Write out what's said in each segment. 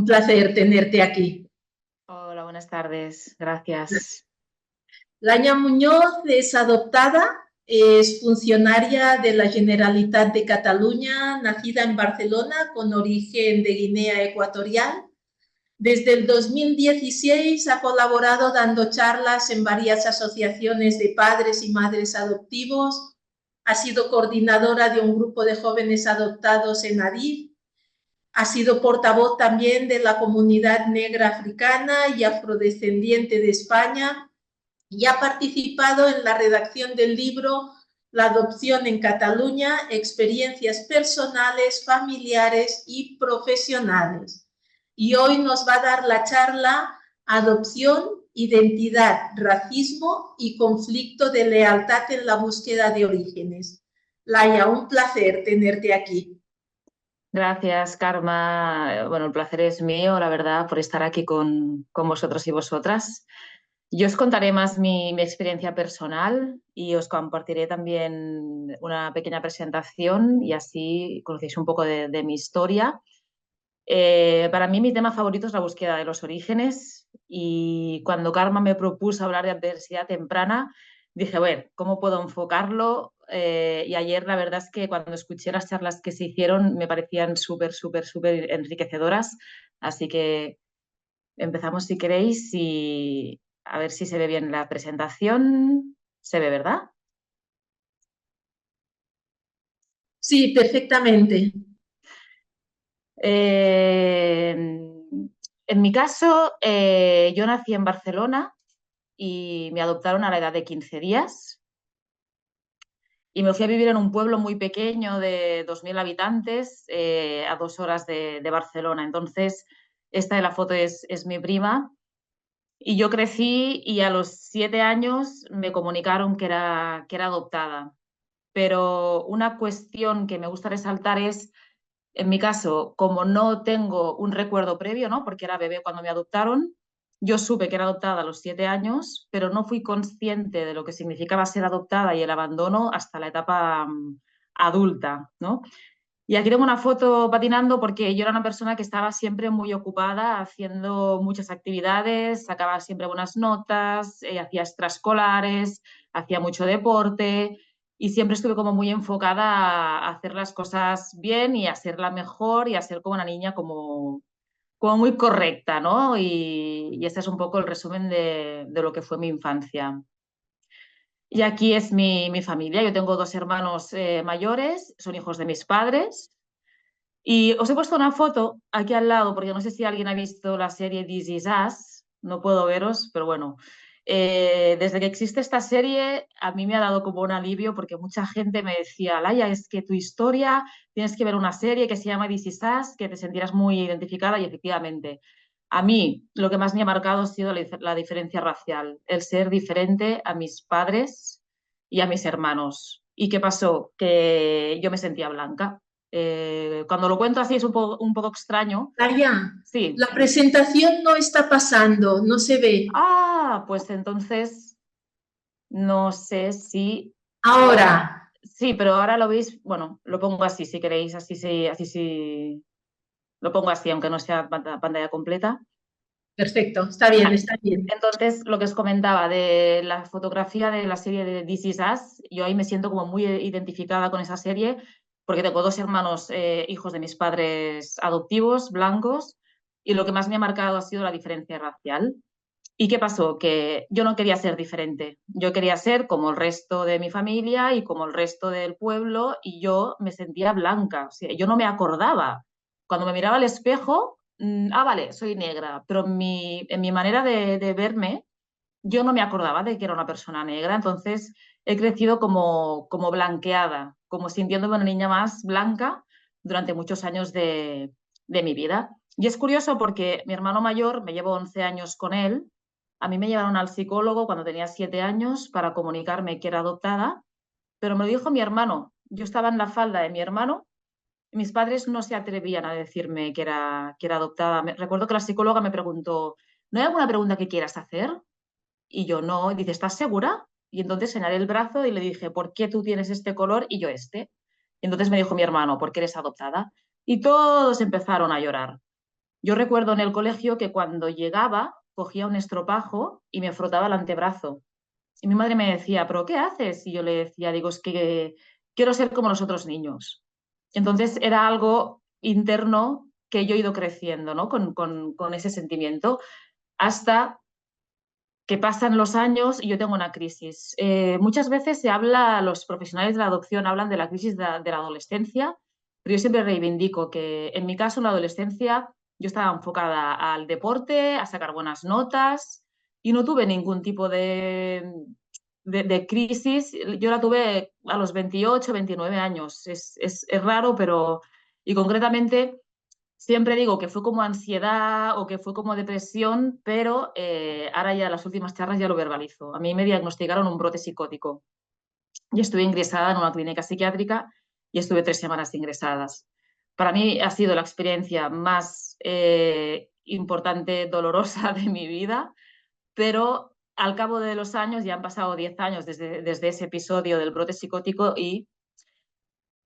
un placer tenerte aquí. Hola, buenas tardes. Gracias. Laia Muñoz es adoptada, es funcionaria de la Generalitat de Cataluña, nacida en Barcelona con origen de Guinea Ecuatorial. Desde el 2016 ha colaborado dando charlas en varias asociaciones de padres y madres adoptivos. Ha sido coordinadora de un grupo de jóvenes adoptados en Adif. Ha sido portavoz también de la comunidad negra africana y afrodescendiente de España y ha participado en la redacción del libro La adopción en Cataluña, experiencias personales, familiares y profesionales. Y hoy nos va a dar la charla Adopción, identidad, racismo y conflicto de lealtad en la búsqueda de orígenes. Laia, un placer tenerte aquí. Gracias, Karma. Bueno, el placer es mío, la verdad, por estar aquí con vosotros y vosotras. Yo os contaré más mi experiencia personal y os compartiré también una pequeña presentación y así conocéis un poco de mi historia. Para mí mi tema favorito es la búsqueda de los orígenes y cuando Karma me propuso hablar de adversidad temprana, dije, bueno, ¿cómo puedo enfocarlo? Y ayer la verdad es que cuando escuché las charlas que se hicieron me parecían súper enriquecedoras. Así que empezamos si queréis y a ver si se ve bien la presentación. ¿Se ve, verdad? Sí, perfectamente. Eh, en mi caso, yo nací en Barcelona y me adoptaron a la edad de 15 días y me fui a vivir en un pueblo muy pequeño de 2.000 habitantes a 2 horas de Barcelona. Entonces, esta de la foto es mi prima y yo crecí y a los 7 años me comunicaron que era adoptada. Pero una cuestión que me gusta resaltar es, en mi caso, como no tengo un recuerdo previo, ¿no? Porque era bebé cuando me adoptaron, yo supe que era adoptada a los 7 años, pero no fui consciente de lo que significaba ser adoptada y el abandono hasta la etapa adulta, ¿no? Y aquí tengo una foto patinando porque yo era una persona que estaba siempre muy ocupada haciendo muchas actividades, sacaba siempre buenas notas, hacía extraescolares, hacía mucho deporte y siempre estuve como muy enfocada a hacer las cosas bien y a ser la mejor y a ser como una niña como muy correcta, ¿no? Y este es un poco el resumen de lo que fue mi infancia. Y aquí es mi familia. Yo tengo 2 hermanos mayores, son hijos de mis padres. Y os he puesto una foto aquí al lado, porque no sé si alguien ha visto la serie This Is Us, no puedo veros, pero bueno, desde que existe esta serie a mí me ha dado como un alivio porque mucha gente me decía, Laia, es que tu historia, tienes que ver una serie que se llama This Is Us, que te sentirás muy identificada y efectivamente. A mí lo que más me ha marcado ha sido la diferencia racial, el ser diferente a mis padres y a mis hermanos. ¿Y qué pasó? Que yo me sentía blanca. Cuando lo cuento así es un poco extraño. Laia, Sí. la presentación no está pasando, no se ve. Ah, pues entonces no sé si... Ahora, Sí, pero ahora lo veis, bueno, lo pongo así si queréis, así sí, así sí, lo pongo así, aunque no sea pantalla completa. perfecto, está bien, Vale. está bien. Entonces, lo que os comentaba de la fotografía de la serie de This Is Us, yo ahí me siento como muy identificada con esa serie, porque tengo 2 hermanos, hijos de mis padres adoptivos, blancos, y lo que más me ha marcado ha sido la diferencia racial. ¿Y qué pasó? Que yo no quería ser diferente, yo quería ser como el resto de mi familia y como el resto del pueblo, y yo me sentía blanca, o sea, yo no me acordaba. Cuando me miraba al espejo, vale, soy negra, pero en mi manera de verme, yo no me acordaba de que era una persona negra, entonces he crecido como blanqueada, como sintiéndome una niña más blanca durante muchos años de mi vida. Y es curioso porque mi hermano mayor, me llevo 11 años con él, a mí me llevaron al psicólogo cuando tenía 7 años para comunicarme que era adoptada, pero me lo dijo mi hermano. Yo estaba en la falda de mi hermano. Mis padres no se atrevían a decirme que era adoptada. Recuerdo que la psicóloga me preguntó, ¿no hay alguna pregunta que quieras hacer? Y yo no, y dice, ¿estás segura? Y entonces señalé el brazo y le dije, ¿por qué tú tienes este color y yo este? Y entonces me dijo mi hermano, ¿por qué eres adoptada? Y todos empezaron a llorar. Yo recuerdo en el colegio que cuando llegaba cogía un estropajo y me frotaba el antebrazo. Y mi madre me decía, ¿pero qué haces? Y yo le decía, digo, es que quiero ser como los otros niños. Entonces era algo interno que yo he ido creciendo, ¿no? Con ese sentimiento, hasta que pasan los años y yo tengo una crisis. Muchas veces se habla, los profesionales de la adopción hablan de la crisis de la adolescencia, pero yo siempre reivindico que en mi caso en la adolescencia yo estaba enfocada al deporte, a sacar buenas notas y no tuve ningún tipo de crisis. Yo la tuve a los 28, 29 años. Es raro, pero... Y concretamente siempre digo que fue como ansiedad o que fue como depresión, pero ahora ya las últimas charlas ya lo verbalizo. A mí me diagnosticaron un brote psicótico y estuve ingresada en una clínica psiquiátrica y estuve 3 semanas ingresadas. Para mí ha sido la experiencia más importante, dolorosa de mi vida, pero al cabo de los años, ya han pasado 10 años desde ese episodio del brote psicótico y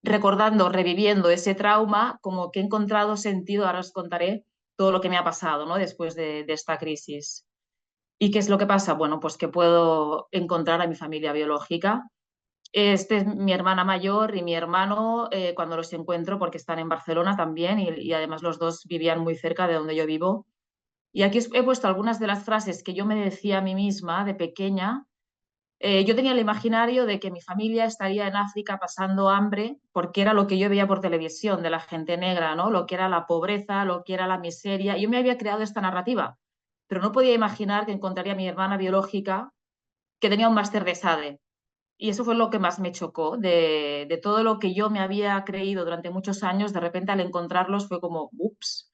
recordando, reviviendo ese trauma, como que he encontrado sentido, ahora os contaré todo lo que me ha pasado, ¿no? Después de esta crisis. ¿Y qué es lo que pasa? Bueno, pues que puedo encontrar a mi familia biológica. Este es mi hermana mayor y mi hermano, cuando los encuentro, porque están en Barcelona también y además los dos vivían muy cerca de donde yo vivo. Y aquí he puesto algunas de las frases que yo me decía a mí misma de pequeña. Yo tenía el imaginario de que mi familia estaría en África pasando hambre porque era lo que yo veía por televisión de la gente negra, ¿no? Lo que era la pobreza, lo que era la miseria. Yo me había creado esta narrativa, pero no podía imaginar que encontraría a mi hermana biológica que tenía un máster de SADE. Y eso fue lo que más me chocó, de todo lo que yo me había creído durante muchos años, de repente al encontrarlos fue como, ups.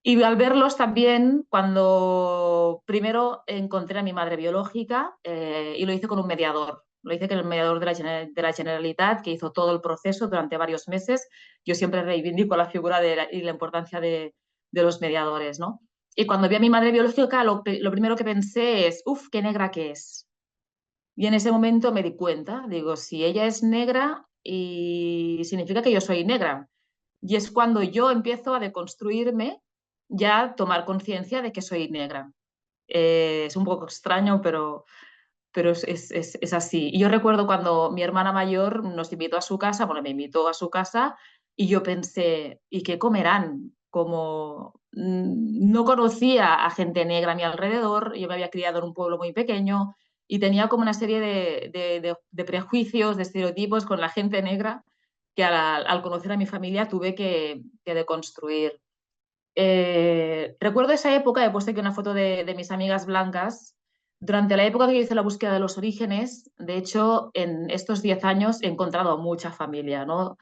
Y al verlos también, cuando primero encontré a mi madre biológica y lo hice con un mediador. Lo hice con el mediador de la Generalitat, que hizo todo el proceso durante varios meses. Yo siempre reivindico la figura y la importancia de los mediadores, ¿no? Y cuando vi a mi madre biológica, lo primero que pensé es, uff, qué negra que es. Y en ese momento me di cuenta, digo, si ella es negra, y significa que yo soy negra. Y es cuando yo empiezo a deconstruirme, ya tomar conciencia de que soy negra. Es un poco extraño, pero es así. Y yo recuerdo cuando mi hermana mayor nos invitó a su casa, bueno, me invitó a su casa y yo pensé, ¿y qué comerán? Como no conocía a gente negra a mi alrededor, yo me había criado en un pueblo muy pequeño y tenía como una serie de prejuicios, de estereotipos con la gente negra que al conocer a mi familia tuve que deconstruir. Recuerdo esa época, he puesto aquí una foto de mis amigas blancas. Durante la época que yo hice la búsqueda de los orígenes, de hecho, en estos 10 años he encontrado mucha familia, ¿no?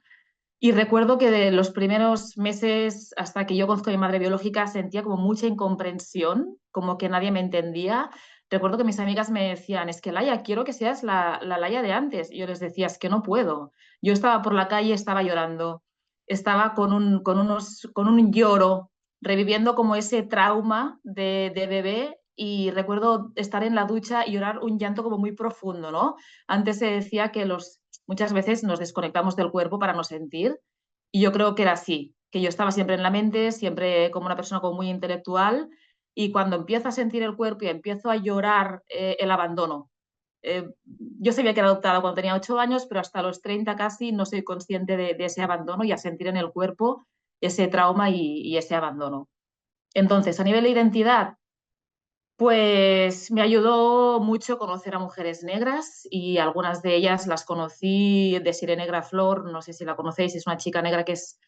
Y recuerdo que de los primeros meses hasta que yo conozco a mi madre biológica sentía como mucha incomprensión, como que nadie me entendía. Recuerdo que mis amigas me decían, es que Laia, quiero que seas la Laia de antes. Y yo les decía, es que no puedo. Yo estaba por la calle, estaba llorando, estaba con un lloro, reviviendo como ese trauma de bebé y recuerdo estar en la ducha y llorar un llanto como muy profundo, ¿no? Antes se decía que muchas veces nos desconectamos del cuerpo para no sentir y yo creo que era así, que yo estaba siempre en la mente, siempre como una persona como muy intelectual y cuando empiezo a sentir el cuerpo y empiezo a llorar el abandono. Yo sabía que era adoptada cuando tenía 8 años, pero hasta los 30 casi no soy consciente de ese abandono y a sentir en el cuerpo ese trauma y ese abandono. Entonces, a nivel de identidad, pues me ayudó mucho conocer a mujeres negras y algunas de ellas las conocí de Sire Negra Flor, no sé si la conocéis, es una chica negra que es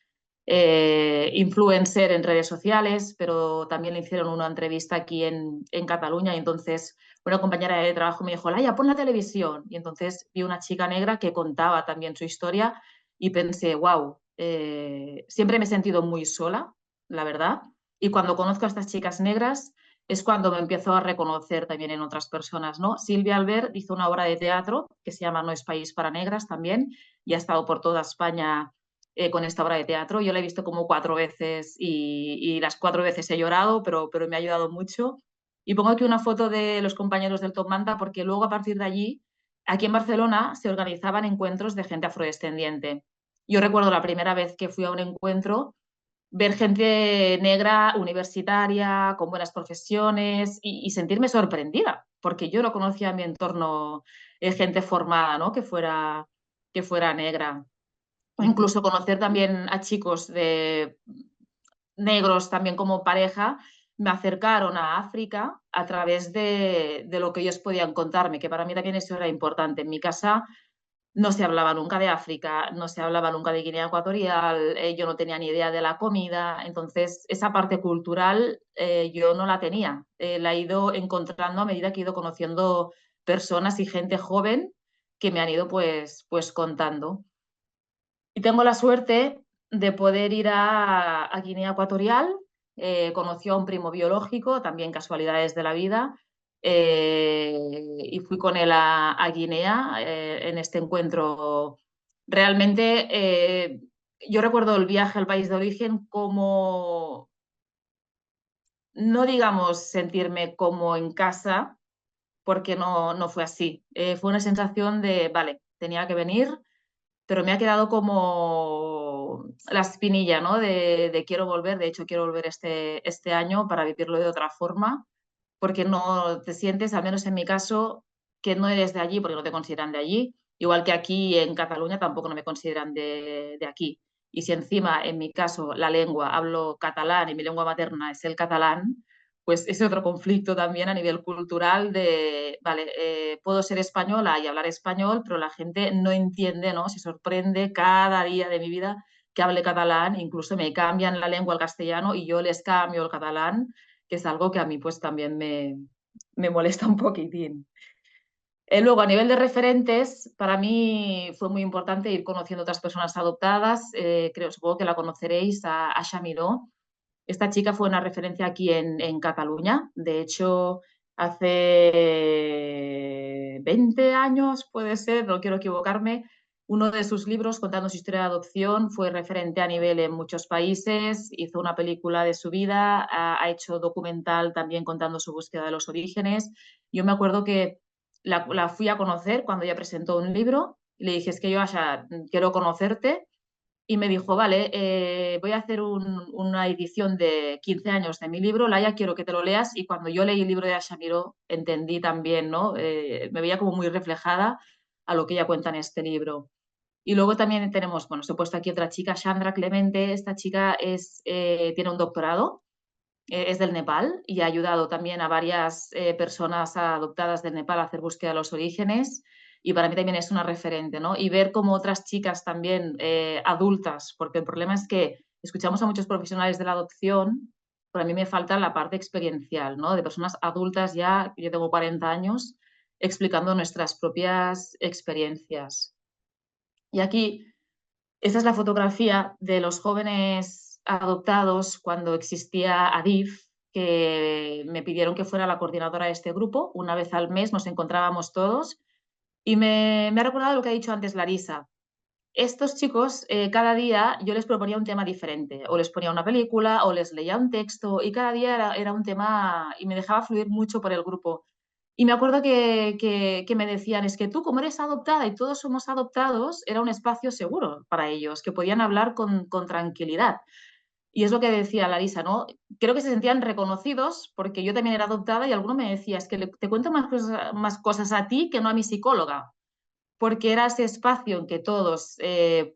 influencer en redes sociales, pero también le hicieron una entrevista aquí en Cataluña y entonces una compañera de trabajo me dijo, Laia, pon la televisión. Y entonces vi una chica negra que contaba también su historia y pensé, wow, siempre me he sentido muy sola, la verdad. Y cuando conozco a estas chicas negras es cuando me empiezo a reconocer también en otras personas, ¿no? Silvia Albert hizo una obra de teatro que se llama No es país para negras también y ha estado por toda España con esta obra de teatro. Yo la he visto como 4 veces y las 4 veces he llorado, pero me ha ayudado mucho. Y pongo aquí una foto de los compañeros del Top Manta porque luego a partir de allí, aquí en Barcelona, se organizaban encuentros de gente afrodescendiente. Yo recuerdo la primera vez que fui a un encuentro ver gente negra universitaria, con buenas profesiones y sentirme sorprendida, porque yo no conocía en mi entorno gente formada, ¿no? Que fuera negra. O incluso conocer también a chicos negros también como pareja, me acercaron a África a través de lo que ellos podían contarme, que para mí también eso era importante. En mi casa no se hablaba nunca de África, no se hablaba nunca de Guinea Ecuatorial, yo no tenía ni idea de la comida, entonces esa parte cultural yo no la tenía, la he ido encontrando a medida que he ido conociendo personas y gente joven que me han ido pues contando. Y tengo la suerte de poder ir a Guinea Ecuatorial. Conoció a un primo biológico, también casualidades de la vida, y fui con él a Guinea en este encuentro. Realmente yo recuerdo el viaje al país de origen como, no digamos sentirme como en casa, porque no fue así. Fue una sensación de, vale, tenía que venir, pero me ha quedado como la espinilla, ¿no? De quiero volver, de hecho quiero volver este año para vivirlo de otra forma, porque no te sientes, al menos en mi caso, que no eres de allí porque no te consideran de allí, igual que aquí en Cataluña tampoco no me consideran de aquí. Y si encima, en mi caso, la lengua, hablo catalán y mi lengua materna es el catalán, pues es otro conflicto también a nivel cultural de, vale, puedo ser española y hablar español, pero la gente no entiende, ¿no? Se sorprende cada día de mi vida que hable catalán, incluso me cambian la lengua al castellano y yo les cambio el catalán, que es algo que a mí pues también me molesta un poquitín. Luego, a nivel de referentes, para mí fue muy importante ir conociendo otras personas adoptadas. Supongo que la conoceréis, a Asha Miró. Esta chica fue una referencia aquí en Cataluña. De hecho, hace 20 años, puede ser, no quiero equivocarme, uno de sus libros contando su historia de adopción fue referente a nivel en muchos países, hizo una película de su vida, ha hecho documental también contando su búsqueda de los orígenes. Yo me acuerdo que la fui a conocer cuando ella presentó un libro y le dije, es que yo, Asha, quiero conocerte y me dijo, vale, voy a hacer una edición de 15 años de mi libro, Laia, quiero que te lo leas. Y cuando yo leí el libro de Asha Miró, entendí también, ¿no? Me veía como muy reflejada a lo que ella cuenta en este libro. Y luego también tenemos, bueno, os he puesto aquí otra chica, Chandra Clemente. Esta chica tiene un doctorado, es del Nepal y ha ayudado también a varias personas adoptadas del Nepal a hacer búsqueda de los orígenes y para mí también es una referente, ¿no? Y ver cómo otras chicas también adultas, porque el problema es que escuchamos a muchos profesionales de la adopción, pero a mí me falta la parte experiencial, ¿no? De personas adultas ya, yo tengo 40 años, explicando nuestras propias experiencias. Y aquí esta es la fotografía de los jóvenes adoptados cuando existía ADIF, que me pidieron que fuera la coordinadora de este grupo. Una vez al mes nos encontrábamos todos y me ha recordado lo que ha dicho antes Larisa. Estos chicos, cada día yo les proponía un tema diferente, o les ponía una película, o les leía un texto, y cada día era un tema y me dejaba fluir mucho por el grupo. Y me acuerdo que me decían, es que tú como eres adoptada y todos somos adoptados, era un espacio seguro para ellos, que podían hablar con tranquilidad. Y es lo que decía Larisa, ¿no? Creo que se sentían reconocidos porque yo también era adoptada y alguno me decía, es que te cuento más cosas a ti que no a mi psicóloga, porque era ese espacio en que todos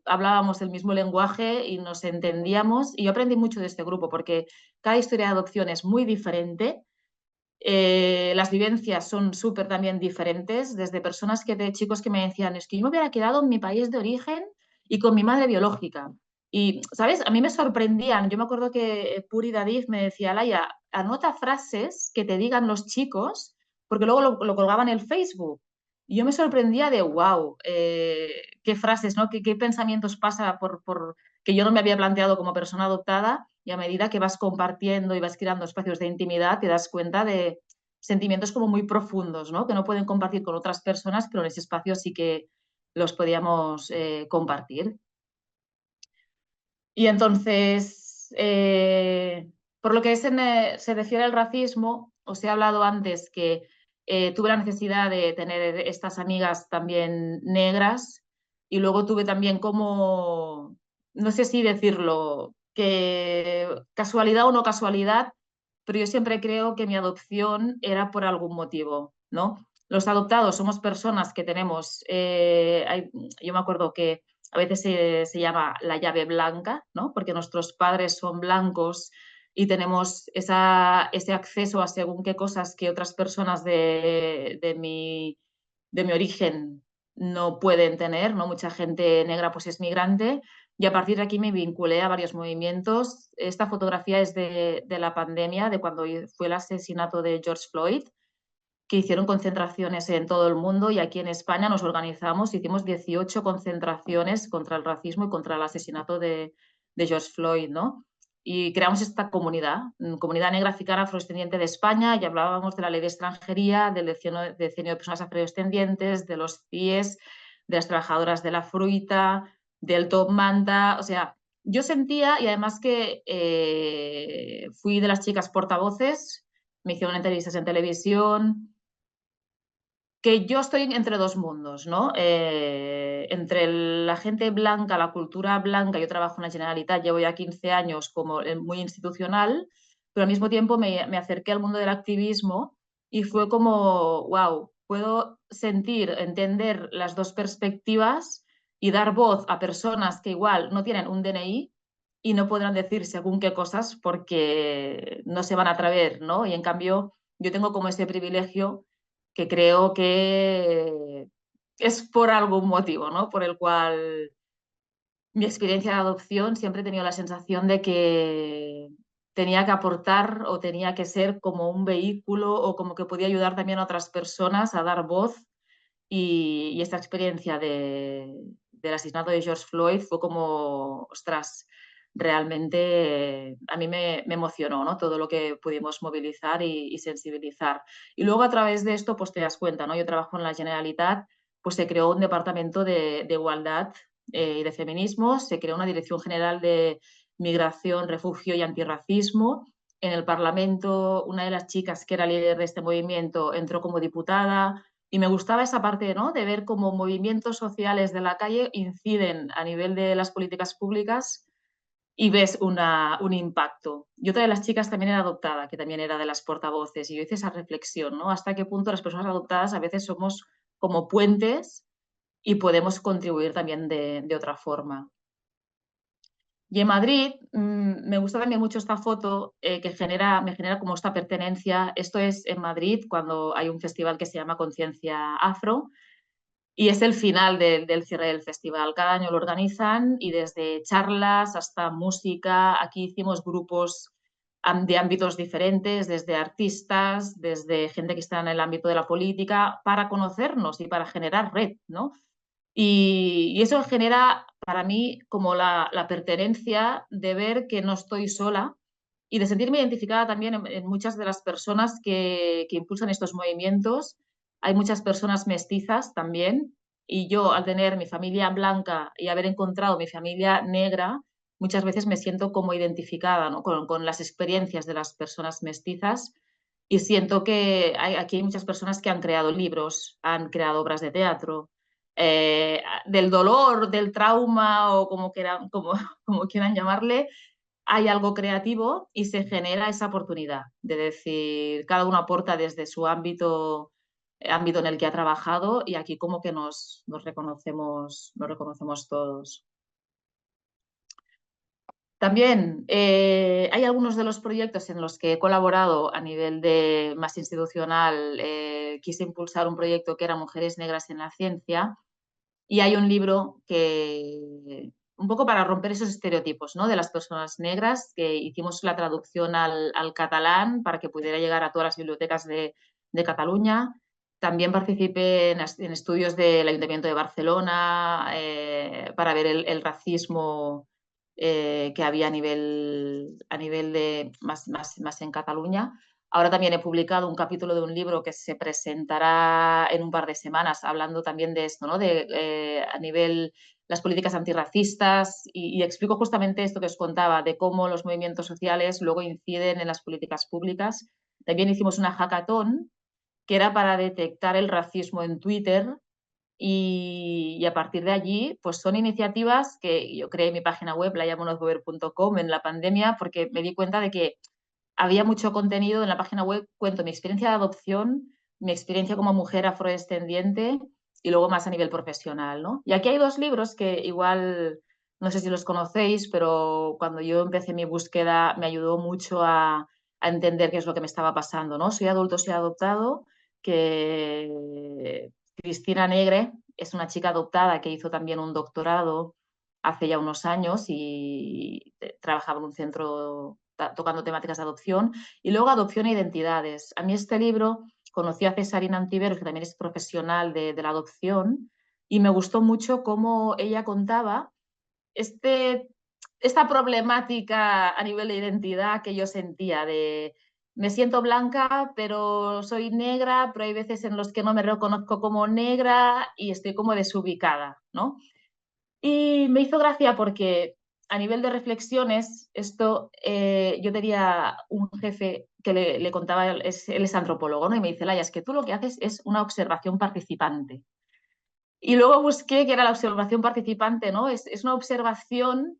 hablábamos el mismo lenguaje y nos entendíamos. Y yo aprendí mucho de este grupo porque cada historia de adopción es muy diferente. Las vivencias son súper también diferentes, desde personas de chicos que me decían, es que yo me hubiera quedado en mi país de origen y con mi madre biológica. Y, ¿sabes? A mí me sorprendían. Yo me acuerdo que Puri David me decía, Laia, anota frases que te digan los chicos, porque luego lo colgaban en el Facebook. Y yo me sorprendía de, wow, qué frases, ¿no? Qué pensamientos pasa que yo no me había planteado como persona adoptada y a medida que vas compartiendo y vas creando espacios de intimidad te das cuenta de sentimientos como muy profundos, ¿no? Que no pueden compartir con otras personas, pero en ese espacio sí que los podíamos compartir. Y entonces, por lo que se refiere al racismo, os he hablado antes que tuve la necesidad de tener estas amigas también negras y luego tuve también como, no sé si decirlo, que casualidad o no casualidad, pero yo siempre creo que mi adopción era por algún motivo, ¿no? Los adoptados somos personas que tenemos, yo me acuerdo que a veces se llama la llave blanca, ¿no? Porque nuestros padres son blancos y tenemos ese acceso a según qué cosas que otras personas de mi origen no pueden tener, ¿no? Mucha gente negra pues es migrante y a partir de aquí me vinculé a varios movimientos. Esta fotografía es de la pandemia, de cuando fue el asesinato de George Floyd, que hicieron concentraciones en todo el mundo y aquí en España nos organizamos, hicimos 18 concentraciones contra el racismo y contra el asesinato de George Floyd, ¿no? Y creamos esta comunidad, comunidad negra africana afrodescendiente de España, y hablábamos de la ley de extranjería, del decenio de personas afrodescendientes, de los CIES, de las trabajadoras de la fruta, del top manta, o sea, yo sentía, y además que fui de las chicas portavoces, me hicieron entrevistas en televisión, que yo estoy entre dos mundos, ¿no? Entre la gente blanca, la cultura blanca, yo trabajo en la Generalitat, llevo ya 15 años como muy institucional, pero al mismo tiempo me acerqué al mundo del activismo y fue como, wow, puedo sentir, entender las dos perspectivas y dar voz a personas que igual no tienen un DNI y no podrán decir según qué cosas porque no se van a atrever, ¿no? Y en cambio yo tengo como ese privilegio que creo que es por algún motivo, ¿no? Por el cual mi experiencia de adopción siempre he tenido la sensación de que tenía que aportar o tenía que ser como un vehículo o como que podía ayudar también a otras personas a dar voz y esta experiencia del asesinato de George Floyd fue como, ostras, realmente a mí me emocionó, ¿no? Todo lo que pudimos movilizar y sensibilizar. Y luego a través de esto, pues te das cuenta, ¿no? Yo trabajo en la Generalitat, pues se creó un departamento de igualdad y de feminismo, se creó una dirección general de migración, refugio y antirracismo. En el Parlamento, una de las chicas que era líder de este movimiento entró como diputada, y me gustaba esa parte, ¿no? De ver cómo movimientos sociales de la calle inciden a nivel de las políticas públicas y ves un impacto. Y otra de las chicas también era adoptada, que también era de las portavoces, y yo hice esa reflexión, ¿no? Hasta qué punto las personas adoptadas a veces somos como puentes y podemos contribuir también de otra forma. Y en Madrid me gusta también mucho esta foto que me genera como esta pertenencia. Esto es en Madrid cuando hay un festival que se llama Conciencia Afro, y es el final del cierre del festival. Cada año lo organizan y desde charlas hasta música, aquí hicimos grupos de ámbitos diferentes, desde artistas, desde gente que está en el ámbito de la política, para conocernos y para generar red, ¿no? Y eso genera para mí como la pertenencia de ver que no estoy sola y de sentirme identificada también en muchas de las personas que impulsan estos movimientos. Hay muchas personas mestizas también y yo al tener mi familia blanca y haber encontrado mi familia negra, muchas veces me siento como identificada, ¿no? con las experiencias de las personas mestizas y siento que aquí hay muchas personas que han creado libros, han creado obras de teatro, del dolor, del trauma o como quieran llamarle, hay algo creativo y se genera esa oportunidad de decir, cada uno aporta desde su ámbito en el que ha trabajado y aquí como que nos reconocemos todos. También hay algunos de los proyectos en los que he colaborado a nivel de más institucional. Quise impulsar un proyecto que era Mujeres Negras en la Ciencia, y hay un libro que, un poco para romper esos estereotipos, ¿no? De las personas negras, que hicimos la traducción al catalán para que pudiera llegar a todas las bibliotecas de Cataluña. También participé en estudios del Ayuntamiento de Barcelona para ver el racismo que había a nivel de más en Cataluña. Ahora también he publicado un capítulo de un libro que se presentará en un par de semanas, hablando también de esto, ¿no? A nivel las políticas antirracistas y explico justamente esto que os contaba, de cómo los movimientos sociales luego inciden en las políticas públicas. También hicimos una hackathon que era para detectar el racismo en Twitter y a partir de allí, pues son iniciativas que yo creé mi página web, layamonozbover.com, en la pandemia, porque me di cuenta de que había mucho contenido en la página web. Cuento mi experiencia de adopción, mi experiencia como mujer afrodescendiente y luego más a nivel profesional, ¿no? Y aquí hay 2 libros que igual, no sé si los conocéis, pero cuando yo empecé mi búsqueda me ayudó mucho a entender qué es lo que me estaba pasando, ¿no? Soy adulto, soy adoptado, que Cristina Negre es una chica adoptada que hizo también un doctorado hace ya unos años y trabajaba en un centro tocando temáticas de adopción, y luego adopción e identidades. A mí este libro, conocí a Cesarina Antiveros, que también es profesional de la adopción, y me gustó mucho cómo ella contaba este, esta problemática a nivel de identidad que yo sentía de me siento blanca, pero soy negra, pero hay veces en los que no me reconozco como negra y estoy como desubicada, ¿no? Y me hizo gracia porque a nivel de reflexiones, esto, yo tenía un jefe que le contaba, él es antropólogo, ¿no? Y me dice, Laia, es que tú lo que haces es una observación participante. Y luego busqué qué era la observación participante, ¿no? Es una observación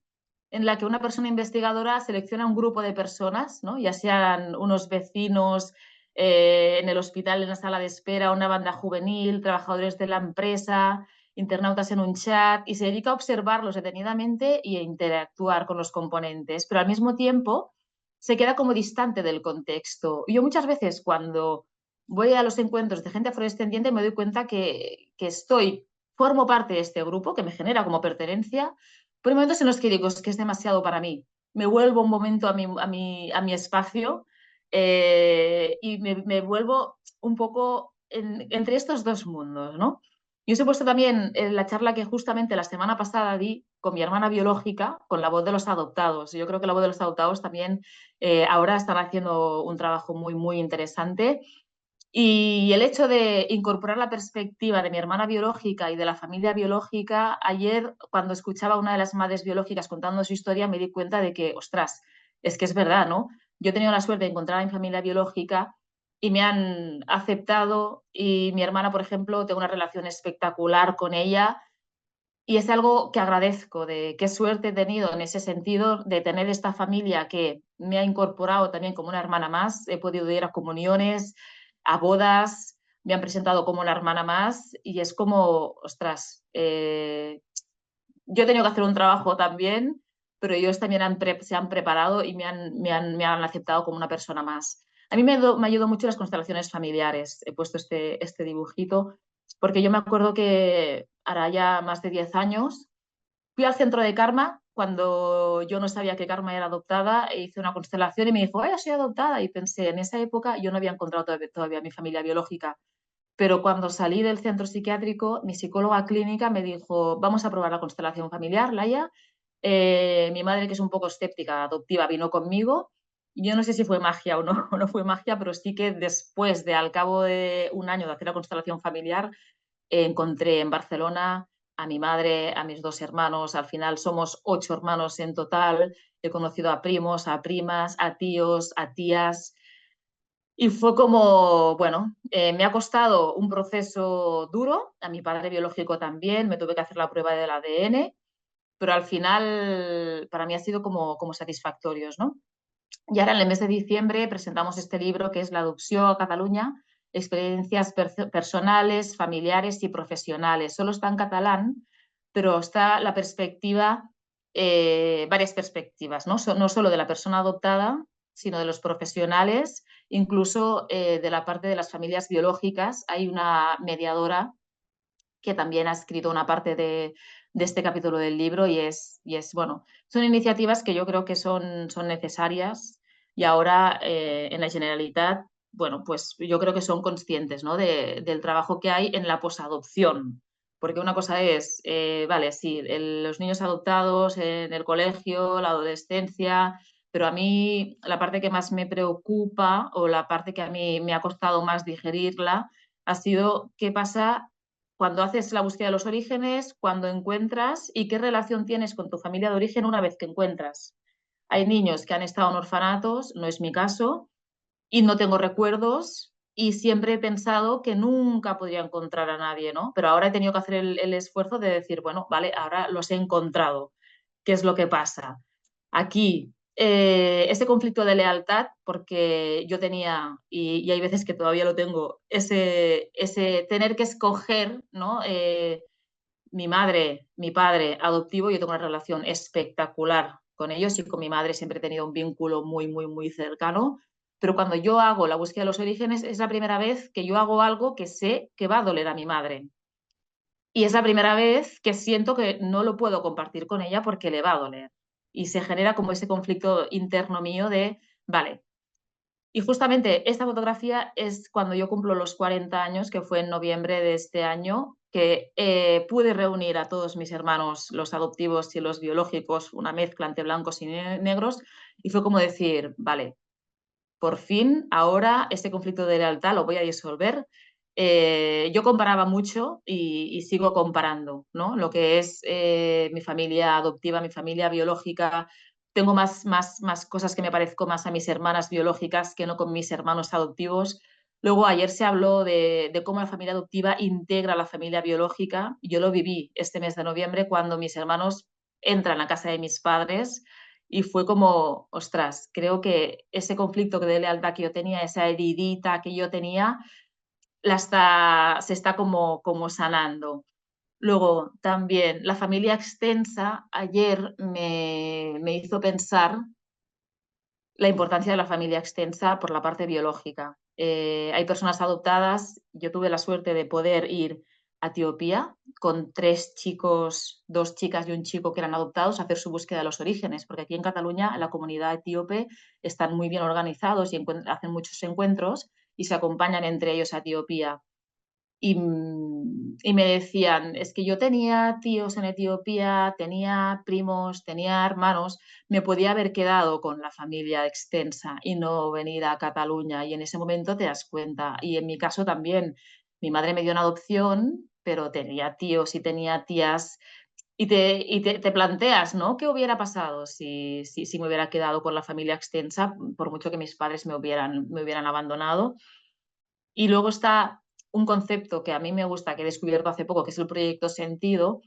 en la que una persona investigadora selecciona un grupo de personas, ¿no? Ya sean unos vecinos en el hospital, en la sala de espera, una banda juvenil, trabajadores de la empresa, internautas en un chat, y se dedica a observarlos detenidamente y a interactuar con los componentes, pero al mismo tiempo se queda como distante del contexto. Y yo muchas veces cuando voy a los encuentros de gente afrodescendiente me doy cuenta que formo parte de este grupo, que me genera como pertenencia, pero hay momentos en los que digo, es que es demasiado para mí. Me vuelvo un momento a mi espacio y me vuelvo un poco entre estos 2 mundos, ¿no? Yo os he puesto también en la charla que justamente la semana pasada di con mi hermana biológica, con la voz de los adoptados. Yo creo que la voz de los adoptados también ahora están haciendo un trabajo muy, muy interesante. Y el hecho de incorporar la perspectiva de mi hermana biológica y de la familia biológica, ayer cuando escuchaba a una de las madres biológicas contando su historia, me di cuenta de que, ostras, es que es verdad, ¿no? Yo he tenido la suerte de encontrar a mi familia biológica y me han aceptado, y mi hermana, por ejemplo, tengo una relación espectacular con ella y es algo que agradezco, de qué suerte he tenido en ese sentido de tener esta familia que me ha incorporado también como una hermana más. He podido ir a comuniones, a bodas, me han presentado como una hermana más y es como, ostras, yo he tenido que hacer un trabajo también, pero ellos también se han preparado y me han aceptado como una persona más. A mí me ayudó mucho las constelaciones familiares. He puesto este dibujito porque yo me acuerdo que hará ya más de 10 años fui al centro de Karma cuando yo no sabía que Karma era adoptada e hice una constelación y me dijo, ¡ay, soy adoptada! Y pensé, en esa época yo no había encontrado todavía mi familia biológica, pero cuando salí del centro psiquiátrico, mi psicóloga clínica me dijo, vamos a probar la constelación familiar, Laia. Mi madre, que es un poco escéptica, adoptiva, vino conmigo. Yo no sé si fue magia o no, o no fue magia, pero sí que después al cabo de un año de hacer la constelación familiar, encontré en Barcelona a mi madre, a mis 2 hermanos, al final somos 8 hermanos en total, he conocido a primos, a primas, a tíos, a tías, y fue como, bueno, me ha costado un proceso duro, a mi padre biológico también, me tuve que hacer la prueba del ADN, pero al final para mí ha sido como satisfactorios, ¿no? Y ahora en el mes de diciembre presentamos este libro que es La adopció a Catalunya, experiencias personales, familiares y profesionales. Solo está en catalán, pero está la perspectiva, varias perspectivas, ¿no? No solo de la persona adoptada, sino de los profesionales, incluso de la parte de las familias biológicas. Hay una mediadora que también ha escrito una parte de este capítulo del libro y es, bueno, son iniciativas que yo creo que son necesarias y ahora en la Generalitat, bueno, pues yo creo que son conscientes, ¿no? Del trabajo que hay en la posadopción. Porque una cosa es, vale, sí, los niños adoptados en el colegio, la adolescencia, pero a mí la parte que más me preocupa o la parte que a mí me ha costado más digerirla ha sido qué pasa cuando haces la búsqueda de los orígenes, cuando encuentras y qué relación tienes con tu familia de origen una vez que encuentras. Hay niños que han estado en orfanatos, no es mi caso, y no tengo recuerdos y siempre he pensado que nunca podría encontrar a nadie, ¿no? Pero ahora he tenido que hacer el esfuerzo de decir, bueno, vale, ahora los he encontrado. ¿Qué es lo que pasa? Aquí, ese conflicto de lealtad, porque yo tenía, y hay veces que todavía lo tengo, ese tener que escoger, ¿no? Mi madre, mi padre adoptivo, yo tengo una relación espectacular con ellos y con mi madre siempre he tenido un vínculo muy, muy, muy cercano. Pero cuando yo hago la búsqueda de los orígenes, es la primera vez que yo hago algo que sé que va a doler a mi madre. Y es la primera vez que siento que no lo puedo compartir con ella porque le va a doler. Y se genera como ese conflicto interno mío de, vale. Y justamente esta fotografía es cuando yo cumplo los 40 años, que fue en noviembre de este año, que pude reunir a todos mis hermanos, los adoptivos y los biológicos, una mezcla entre blancos y negros, y fue como decir, vale, por fin, ahora este conflicto de lealtad lo voy a disolver. Yo comparaba mucho y sigo comparando, ¿no? Lo que es mi familia adoptiva, mi familia biológica. Tengo más cosas que me parezco más a mis hermanas biológicas que no con mis hermanos adoptivos. Luego, ayer se habló de cómo la familia adoptiva integra a la familia biológica. Yo lo viví este mes de noviembre cuando mis hermanos entran a casa de mis padres y fue como, ostras, creo que ese conflicto de lealtad que yo tenía, esa heridita que yo tenía, se está como sanando. Luego, también, la familia extensa ayer me hizo pensar la importancia de la familia extensa por la parte biológica. Hay personas adoptadas, yo tuve la suerte de poder ir a Etiopía con 3 chicos, 2 chicas y un chico que eran adoptados a hacer su búsqueda de los orígenes, porque aquí en Cataluña la comunidad etíope están muy bien organizados y hacen muchos encuentros y se acompañan entre ellos a Etiopía. Y me decían, es que yo tenía tíos en Etiopía, tenía primos, tenía hermanos, me podía haber quedado con la familia extensa y no venir a Cataluña. Y en ese momento te das cuenta. Y en mi caso también, mi madre me dio una adopción, pero tenía tíos y tenía tías. Y te planteas, ¿no? ¿Qué hubiera pasado si me hubiera quedado con la familia extensa, por mucho que mis padres me hubieran abandonado? Y luego está un concepto que a mí me gusta, que he descubierto hace poco, que es el proyecto Sentido,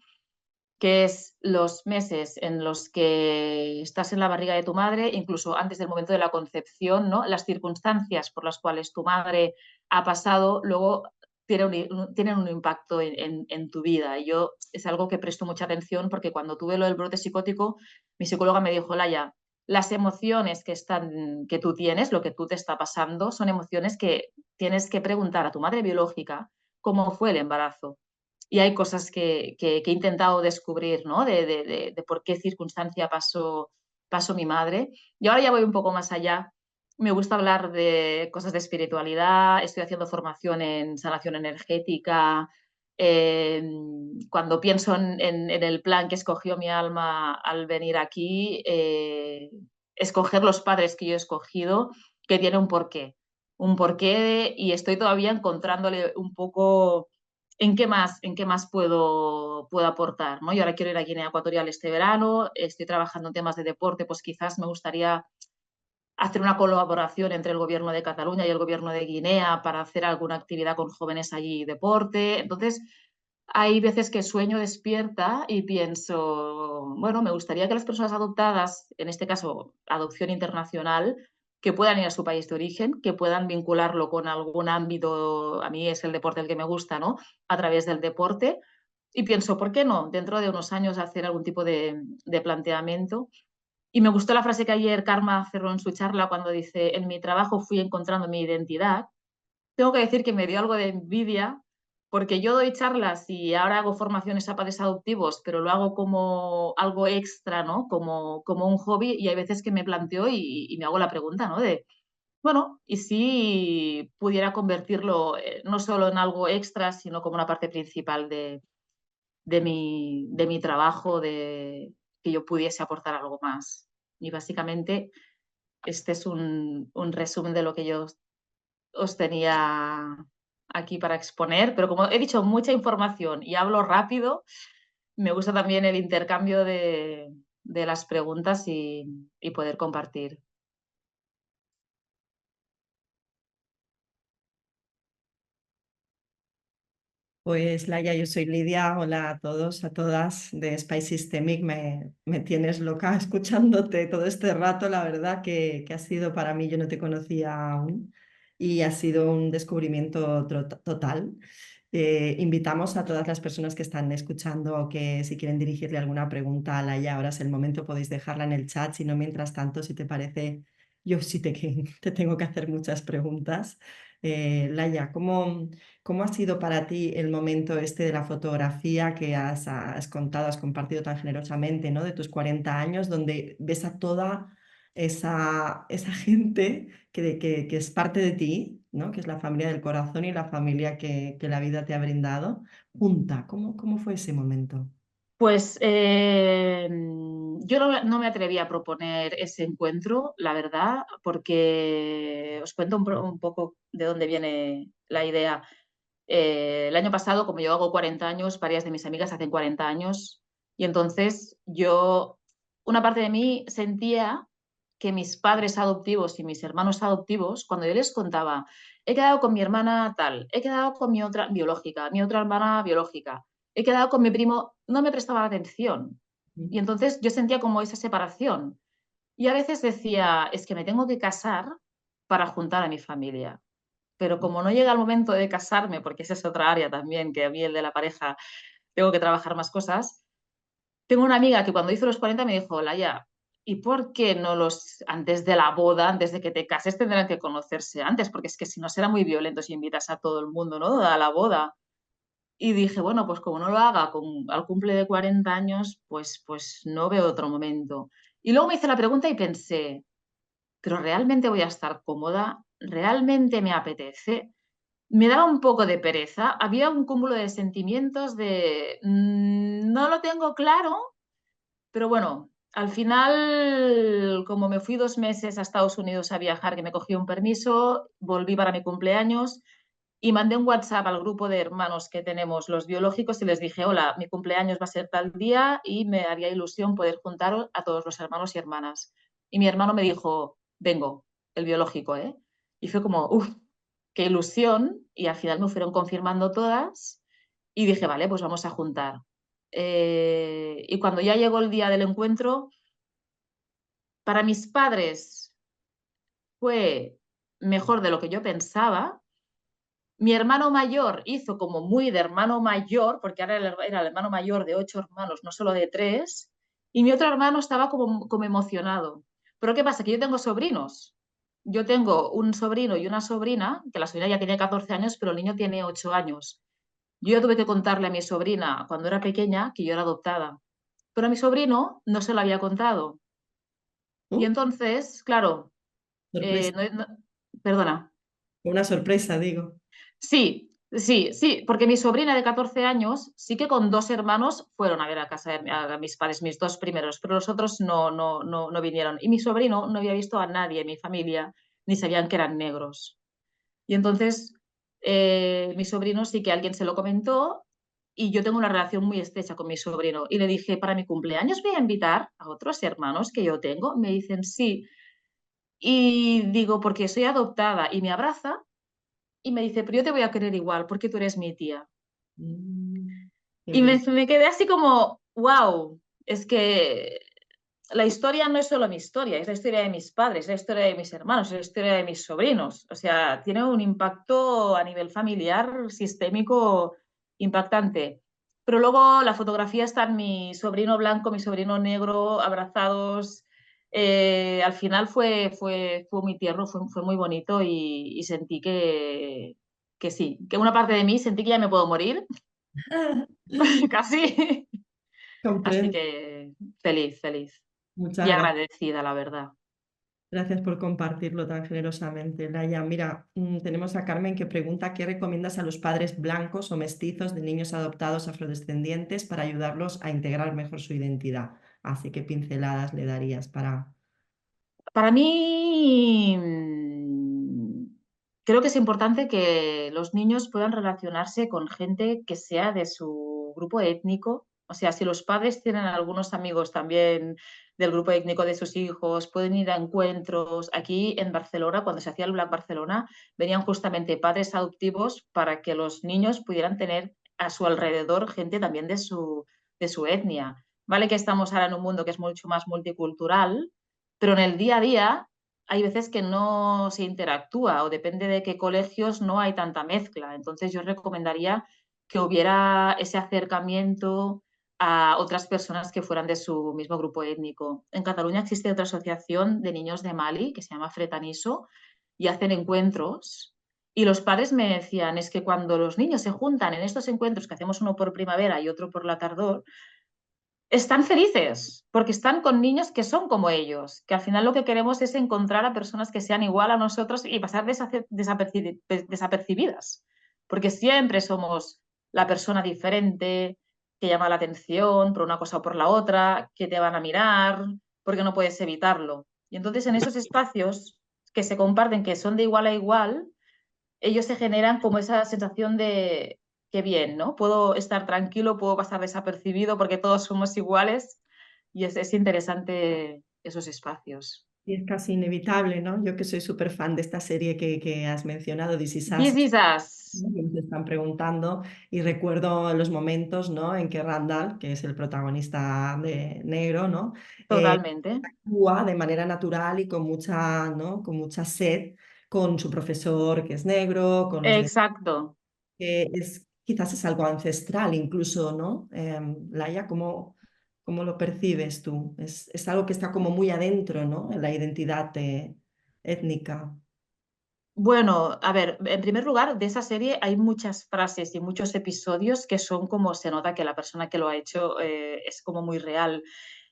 que es los meses en los que estás en la barriga de tu madre, incluso antes del momento de la concepción, ¿no? Las circunstancias por las cuales tu madre ha pasado, luego tienen un impacto en tu vida. Y yo es algo que presto mucha atención porque cuando tuve lo del brote psicótico, mi psicóloga me dijo, Laia, las emociones que tú tienes, lo que tú te está pasando, son emociones que tienes que preguntar a tu madre biológica cómo fue el embarazo. Y hay cosas que he intentado descubrir, ¿no? De por qué circunstancia pasó mi madre. Y ahora ya voy un poco más allá. Me gusta hablar de cosas de espiritualidad, estoy haciendo formación en sanación energética. Cuando pienso en el plan que escogió mi alma al venir aquí, escoger los padres que yo he escogido, que tiene un porqué y estoy todavía encontrándole un poco en qué más puedo aportar, ¿no? Yo ahora quiero ir a Guinea Ecuatorial este verano, estoy trabajando en temas de deporte, pues quizás me gustaría hacer una colaboración entre el gobierno de Cataluña y el gobierno de Guinea para hacer alguna actividad con jóvenes allí y deporte. Entonces, hay veces que sueño despierta y pienso, bueno, me gustaría que las personas adoptadas, en este caso adopción internacional, que puedan ir a su país de origen, que puedan vincularlo con algún ámbito, a mí es el deporte el que me gusta, ¿no? A través del deporte. Y pienso, ¿por qué no? Dentro de unos años hacer algún tipo de planteamiento. Y me gustó la frase que ayer Karma cerró en su charla cuando dice, en mi trabajo fui encontrando mi identidad. Tengo que decir que me dio algo de envidia porque yo doy charlas y ahora hago formaciones a padres adoptivos, pero lo hago como algo extra, ¿no? Como un hobby y hay veces que me planteo y me hago la pregunta, ¿no? De, bueno, ¿y si pudiera convertirlo no solo en algo extra, sino como una parte principal de mi trabajo, de que yo pudiese aportar algo más? Y básicamente este es un resumen de lo que yo os tenía aquí para exponer, pero como he dicho, mucha información y hablo rápido, me gusta también el intercambio de las preguntas y poder compartir. Pues Laia, yo soy Lidia. Hola a todos, a todas de Spice Systemic. Me tienes loca escuchándote todo este rato. La verdad que ha sido para mí, yo no te conocía aún y ha sido un descubrimiento total. Invitamos a todas las personas que están escuchando o que si quieren dirigirle alguna pregunta a Laia, ahora es el momento, podéis dejarla en el chat. Si no, mientras tanto, si te parece, yo sí te tengo que hacer muchas preguntas. Laia, ¿cómo ha sido para ti el momento este de la fotografía que has contado, has compartido tan generosamente, ¿no? De tus 40 años, donde ves a toda esa gente que es parte de ti, ¿no? Que es la familia del corazón y la familia que la vida te ha brindado, junta. ¿Cómo fue ese momento? Pues yo no me atreví a proponer ese encuentro, la verdad, porque os cuento un poco de dónde viene la idea. El año pasado, como yo hago 40 años, varias de mis amigas hacen 40 años, y entonces una parte de mí sentía que mis padres adoptivos y mis hermanos adoptivos, cuando yo les contaba, he quedado con mi hermana tal, he quedado con mi otra biológica, mi otra hermana biológica, he quedado con mi primo, no me prestaban atención. Y entonces yo sentía como esa separación. Y a veces decía, es que me tengo que casar para juntar a mi familia. Pero como no llega el momento de casarme, porque esa es otra área también, que a mí el de la pareja tengo que trabajar más cosas, tengo una amiga que cuando hizo los 40 me dijo, Laia, ¿y por qué no antes de la boda, antes de que te cases, tendrán que conocerse antes? Porque es que si no será muy violento si invitas a todo el mundo, ¿no? A la boda. Y dije, bueno, pues como no lo haga al cumple de 40 años, pues no veo otro momento. Y luego me hice la pregunta y pensé, ¿pero realmente voy a estar cómoda? ¿Realmente me apetece? Me daba un poco de pereza, había un cúmulo de sentimientos de no lo tengo claro, pero bueno, al final, como me fui 2 meses a Estados Unidos a viajar, que me cogí un permiso, volví para mi cumpleaños y mandé un WhatsApp al grupo de hermanos que tenemos los biológicos y les dije, hola, mi cumpleaños va a ser tal día y me haría ilusión poder juntaros a todos los hermanos y hermanas. Y mi hermano me dijo, vengo, el biológico, ¿eh? Y fue como, uff, qué ilusión. Y al final me fueron confirmando todas y dije, vale, pues vamos a juntar. Y cuando ya llegó el día del encuentro, para mis padres fue mejor de lo que yo pensaba. Mi hermano mayor hizo como muy de hermano mayor, porque ahora era el hermano mayor de 8 hermanos, no solo de 3, y mi otro hermano estaba como emocionado. Pero ¿qué pasa? Que yo tengo sobrinos. Yo tengo un sobrino y una sobrina, que la sobrina ya tiene 14 años, pero el niño tiene 8 años. Yo ya tuve que contarle a mi sobrina cuando era pequeña que yo era adoptada, pero a mi sobrino no se lo había contado. Y ¿No? entonces, claro, Sorpresa. perdona. Una sorpresa, digo. Sí, sí, sí, porque mi sobrina de 14 años sí que con 2 hermanos fueron a ver a casa a mis padres, mis 2 primeros, pero los otros no vinieron. Y mi sobrino no había visto a nadie en mi familia, ni sabían que eran negros. Y entonces mi sobrino sí que alguien se lo comentó y yo tengo una relación muy estrecha con mi sobrino. Y le dije, para mi cumpleaños voy a invitar a otros hermanos que yo tengo. Me dicen sí. Y digo, porque soy adoptada y me abraza y me dice, pero yo te voy a querer igual porque tú eres mi tía. Mm, qué Y bello. me quedé así como, wow, es que la historia no es solo mi historia, es la historia de mis padres, es la historia de mis hermanos, es la historia de mis sobrinos. O sea, tiene un impacto a nivel familiar, sistémico, impactante. Pero luego la fotografía está en mi sobrino blanco, mi sobrino negro, abrazados. Al final fue muy tierno, fue muy bonito y sentí que sí, que una parte de mí sentí que ya me puedo morir, casi. Así Comprendo. que feliz, feliz y Muchas gracias. agradecida, la verdad. Gracias por compartirlo tan generosamente, Laia. Mira, tenemos a Carmen que pregunta qué recomiendas a los padres blancos o mestizos de niños adoptados afrodescendientes para ayudarlos a integrar mejor su identidad. Así que pinceladas le darías para... Para mí, creo que es importante que los niños puedan relacionarse con gente que sea de su grupo étnico. O sea, si los padres tienen algunos amigos también del grupo étnico de sus hijos, pueden ir a encuentros. Aquí en Barcelona, cuando se hacía el Black Barcelona, venían justamente padres adoptivos para que los niños pudieran tener a su alrededor gente también de su etnia. Vale que estamos ahora en un mundo que es mucho más multicultural, pero en el día a día hay veces que no se interactúa o depende de qué colegios no hay tanta mezcla. Entonces yo recomendaría que hubiera ese acercamiento a otras personas que fueran de su mismo grupo étnico. En Cataluña existe otra asociación de niños de Mali que se llama Fretaniso y hacen encuentros. Y los padres me decían, es que cuando los niños se juntan en estos encuentros, que hacemos uno por primavera y otro por la tardor, están felices porque están con niños que son como ellos, que al final lo que queremos es encontrar a personas que sean igual a nosotros y pasar desapercibidas, porque siempre somos la persona diferente que llama la atención por una cosa o por la otra, que te van a mirar, porque no puedes evitarlo. Y entonces en esos espacios que se comparten, que son de igual a igual, ellos se generan como esa sensación de qué bien, ¿no? Puedo estar tranquilo, puedo pasar desapercibido porque todos somos iguales y es interesante esos espacios. Y es casi inevitable, ¿no? Yo que soy súper fan de esta serie que has mencionado, This Is Us, This is us. ¿no? Que te están preguntando y recuerdo los momentos, ¿no? En que Randall, que es el protagonista negro, ¿no? Totalmente. Actúa de manera natural y con mucha, ¿no? Con mucha sed con su profesor que es negro, con los demás, Exacto. que quizás es algo ancestral incluso, ¿no? Laia, ¿cómo lo percibes tú? Es algo que está como muy adentro, ¿no? En la identidad étnica. Bueno, a ver, en primer lugar, de esa serie hay muchas frases y muchos episodios que son como se nota que la persona que lo ha hecho es como muy real.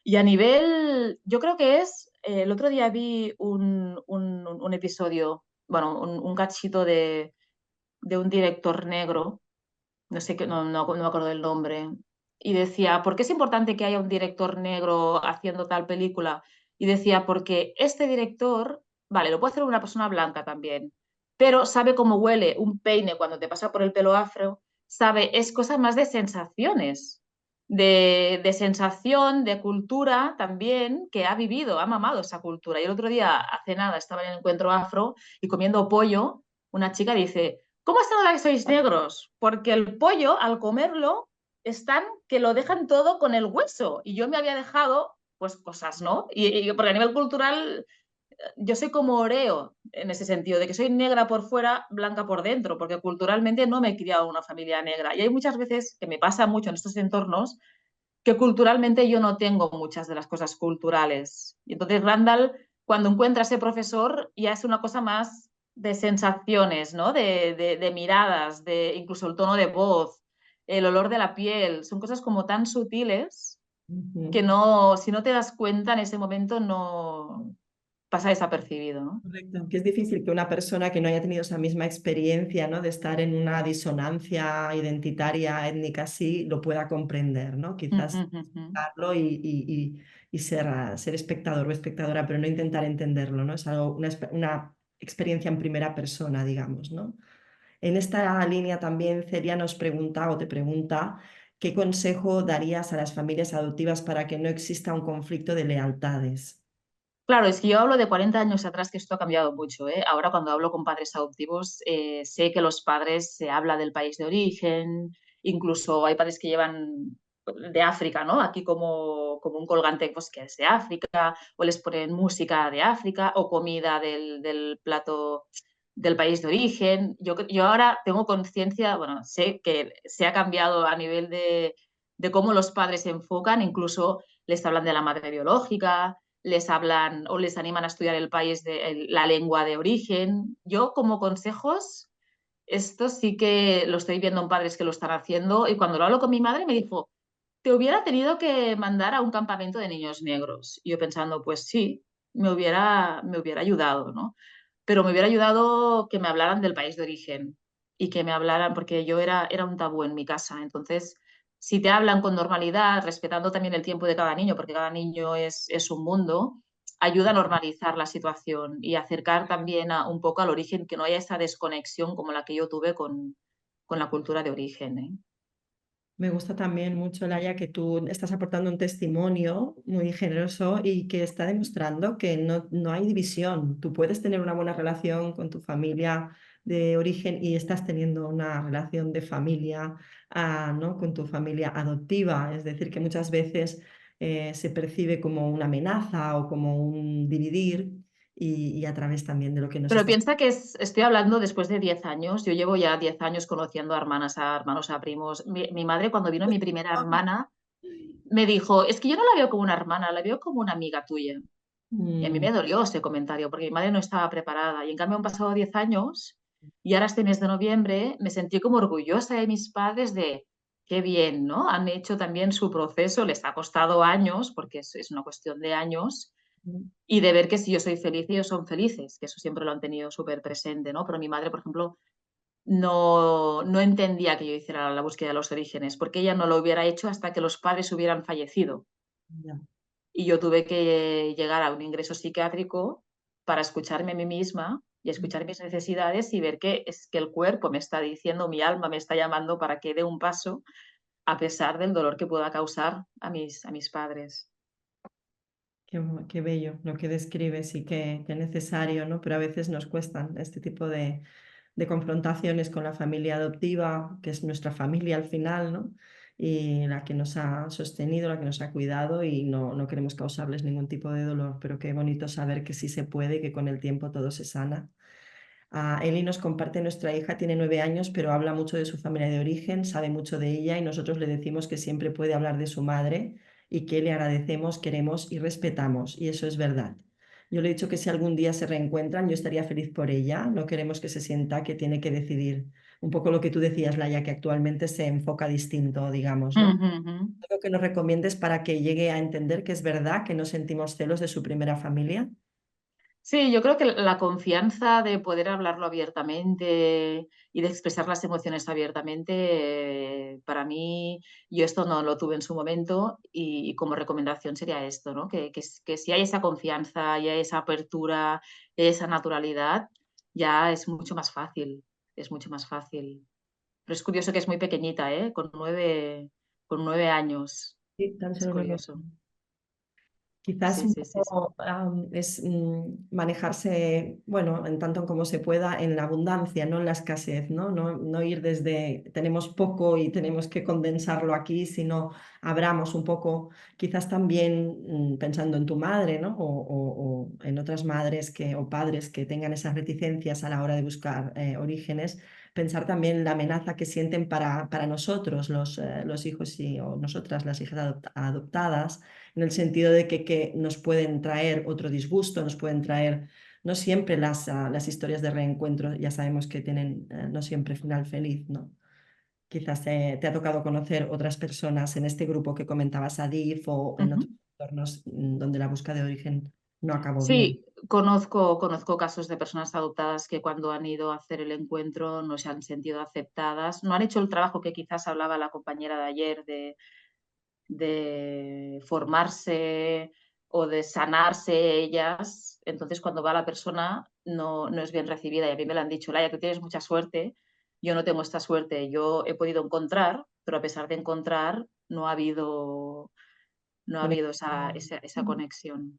Y a nivel, yo creo que el otro día vi un episodio, bueno, un cachito de un director negro, no sé, no me acuerdo del nombre, y decía, ¿por qué es importante que haya un director negro haciendo tal película? Y decía, porque este director, vale, lo puede hacer una persona blanca también, pero sabe cómo huele un peine cuando te pasa por el pelo afro, sabe, es cosa más de sensaciones, de sensación, de cultura también, que ha vivido, ha mamado esa cultura. Y el otro día, hace nada, estaba en el encuentro afro y comiendo pollo, una chica dice, ¿cómo se nota que sois negros? Porque el pollo, al comerlo, están que lo dejan todo con el hueso. Y yo me había dejado, pues, cosas, ¿no? Porque a nivel cultural, yo soy como Oreo en ese sentido, de que soy negra por fuera, blanca por dentro, porque culturalmente no me he criado en una familia negra. Y hay muchas veces que me pasa mucho en estos entornos que culturalmente yo no tengo muchas de las cosas culturales. Y entonces Randall, cuando encuentra a ese profesor, ya es una cosa más de sensaciones, ¿no? De miradas, de incluso el tono de voz, el olor de la piel. Son cosas como tan sutiles que no, si no te das cuenta en ese momento, no pasa desapercibido, ¿no? Correcto, que es difícil que una persona que no haya tenido esa misma experiencia, ¿no? De estar en una disonancia identitaria, étnica así, lo pueda comprender, ¿no? Quizás escucharlo y ser espectador o espectadora, pero no intentar entenderlo, ¿no? Es algo, una experiencia en primera persona, digamos, ¿no? En esta línea también Celia nos pregunta o te pregunta ¿qué consejo darías a las familias adoptivas para que no exista un conflicto de lealtades? Claro, es que yo hablo de 40 años atrás, que esto ha cambiado mucho, ¿eh? Ahora cuando hablo con padres adoptivos, sé que los padres se habla del país de origen, incluso hay padres que llevan de África, ¿no? Aquí como un colgante pues, que es de África, o les ponen música de África o comida del plato del país de origen. Yo ahora tengo conciencia, bueno, sé que se ha cambiado a nivel de cómo los padres se enfocan, incluso les hablan de la madre biológica, les hablan o les animan a estudiar el país la lengua de origen. Yo como consejos, esto sí que lo estoy viendo en padres que lo están haciendo y cuando lo hablo con mi madre me dijo, te hubiera tenido que mandar a un campamento de niños negros. Y yo pensando, pues sí, me hubiera ayudado, ¿no? Pero me hubiera ayudado que me hablaran del país de origen y que me hablaran, porque yo era un tabú en mi casa. Entonces, si te hablan con normalidad, respetando también el tiempo de cada niño, porque cada niño es un mundo, ayuda a normalizar la situación y acercar también un poco al origen, que no haya esa desconexión como la que yo tuve con la cultura de origen, ¿eh? Me gusta también mucho, Laia, que tú estás aportando un testimonio muy generoso y que está demostrando que no hay división. Tú puedes tener una buena relación con tu familia de origen y estás teniendo una relación de familia, ¿no? con tu familia adoptiva. Es decir, que muchas veces se percibe como una amenaza o como un dividir y a través también de lo que nos Pero estás... piensa que estoy hablando después de 10 años. Yo llevo ya 10 años conociendo a hermanas, a hermanos, a primos. Mi madre, cuando vino mi primera hermana, me dijo, es que yo no la veo como una hermana, la veo como una amiga tuya. Y a mí Mm, me dolió ese comentario porque mi madre no estaba preparada. Y en cambio han pasado 10 años y ahora este mes de noviembre me sentí como orgullosa de mis padres de qué bien, ¿no? Han hecho también su proceso, les ha costado años, porque es una cuestión de años, mm, y de ver que si yo soy feliz, ellos son felices, que eso siempre lo han tenido súper presente, ¿no? Pero mi madre, por ejemplo, no entendía que yo hiciera la búsqueda de los orígenes, porque ella no lo hubiera hecho hasta que los padres hubieran fallecido. ya. Y yo tuve que llegar a un ingreso psiquiátrico para escucharme a mí misma y escuchar mis necesidades y ver que es que el cuerpo me está diciendo, mi alma me está llamando para que dé un paso a pesar del dolor que pueda causar a mis padres. Qué bello lo que describes y qué necesario, ¿no? Pero a veces nos cuestan este tipo de confrontaciones con la familia adoptiva, que es nuestra familia al final, ¿no? Y la que nos ha sostenido, la que nos ha cuidado y no queremos causarles ningún tipo de dolor, pero qué bonito saber que sí se puede y que con el tiempo todo se sana. Eli nos comparte, nuestra hija tiene 9 años, pero habla mucho de su familia de origen, sabe mucho de ella y nosotros le decimos que siempre puede hablar de su madre y que le agradecemos, queremos y respetamos. Y eso es verdad. Yo le he dicho que si algún día se reencuentran, yo estaría feliz por ella. No queremos que se sienta que tiene que decidir. Un poco lo que tú decías, Laia, que actualmente se enfoca distinto, digamos, Uh ¿no? -huh. Algo que nos recomiendes para que llegue a entender que es verdad que no sentimos celos de su primera familia. Sí, yo creo que la confianza de poder hablarlo abiertamente y de expresar las emociones abiertamente, para mí, yo esto no lo tuve en su momento y como recomendación sería esto, ¿no? Que si hay esa confianza y hay esa apertura, esa naturalidad, ya es mucho más fácil, es mucho más fácil. Pero es curioso que es muy pequeñita, ¿eh? Con 9 años. Sí, tan Es solo curioso. quizás Sí, un sí, sí, sí. poco es manejarse, bueno, en tanto como se pueda, en la abundancia, no en la escasez, ¿no? No ir desde tenemos poco y tenemos que condensarlo aquí, sino abramos un poco, quizás también pensando en tu madre, ¿no? O en otras madres o padres que tengan esas reticencias a la hora de buscar orígenes, pensar también en la amenaza que sienten para nosotros, los hijos o nosotras, las hijas adoptadas en el sentido de que nos pueden traer otro disgusto, nos pueden traer, no siempre las historias de reencuentro, ya sabemos que tienen no siempre final feliz, ¿no? Quizás te ha tocado conocer otras personas en este grupo que comentabas, Adif, o en otros Ujú. entornos donde la búsqueda de origen no acabó bien. Sí, conozco casos de personas adoptadas que cuando han ido a hacer el encuentro no se han sentido aceptadas, no han hecho el trabajo que quizás hablaba la compañera de ayer de formarse o de sanarse ellas. Entonces, cuando va la persona, no es bien recibida. Y a mí me lo han dicho, Laia, tú tienes mucha suerte, yo no tengo esta suerte. Yo he podido encontrar, pero a pesar de encontrar, no ha Bueno, habido esa conexión.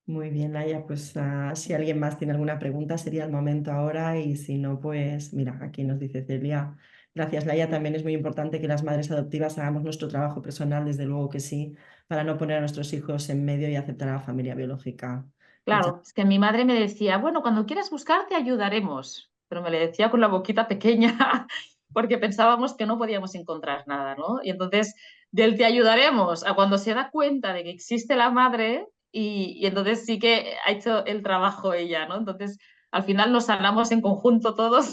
muy bien, Laia, pues si alguien más tiene alguna pregunta sería el momento ahora y si no, pues mira, aquí nos dice Celia. Gracias, Laia. También es muy importante que las madres adoptivas hagamos nuestro trabajo personal, desde luego que sí, para no poner a nuestros hijos en medio y aceptar a la familia biológica. Muchas Claro, es que mi madre me decía, bueno, cuando quieras buscar te ayudaremos, pero me le decía con la boquita pequeña porque pensábamos que no podíamos encontrar nada, ¿no? Y entonces, del te ayudaremos a cuando se da cuenta de que existe la madre y entonces sí que ha hecho el trabajo ella, ¿no? Entonces, al final nos sanamos en conjunto todos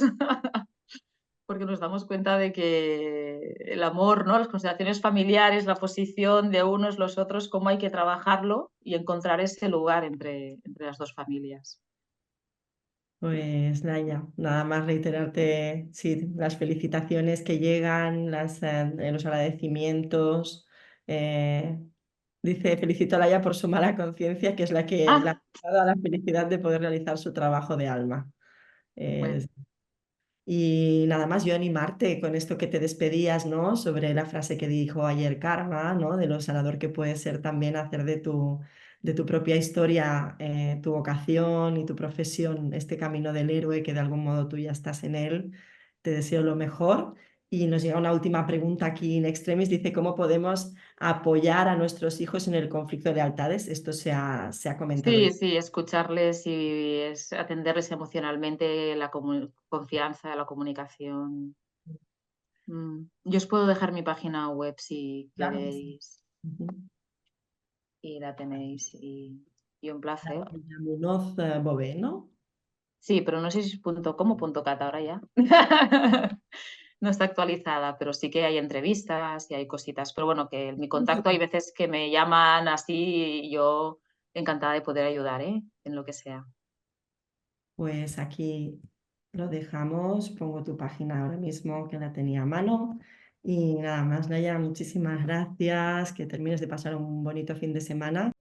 porque nos damos cuenta de que el amor, ¿no? Las consideraciones familiares, la posición de unos, los otros, cómo hay que trabajarlo y encontrar ese lugar entre las dos familias. Pues Laia, nada más reiterarte sí, las felicitaciones que llegan, los agradecimientos. eh, Dice, felicito a Laia por su mala conciencia, que es la que la Ah, ha dado la felicidad de poder realizar su trabajo de alma. bueno, Eh, y nada más yo animarte con esto que te despedías, ¿no? Sobre la frase que dijo ayer Karma, ¿no? De lo sanador que puede ser también hacer de tu propia historia, tu vocación y tu profesión, este camino del héroe, que de algún modo tú ya estás en él. Te deseo lo mejor. Y nos llega una última pregunta aquí in extremis. Dice, ¿cómo podemos apoyar a nuestros hijos en el conflicto de lealtades? Esto se ha comentado ya. Sí, sí, escucharles y atenderles emocionalmente, la confianza, la comunicación. Yo os puedo dejar mi página web si Claro que sí. queréis Ujú. y la tenéis y un placer. Munoz Bové, ¿no? Sí, pero no sé si es .com o .cat ahora ya. No está actualizada, pero sí que hay entrevistas y hay cositas. Pero bueno, que mi contacto hay veces que me llaman así y yo encantada de poder ayudar, ¿eh? En lo que sea. Pues aquí lo dejamos, pongo tu página ahora mismo que la tenía a mano y nada más, Naya, muchísimas gracias, que termines de pasar un bonito fin de semana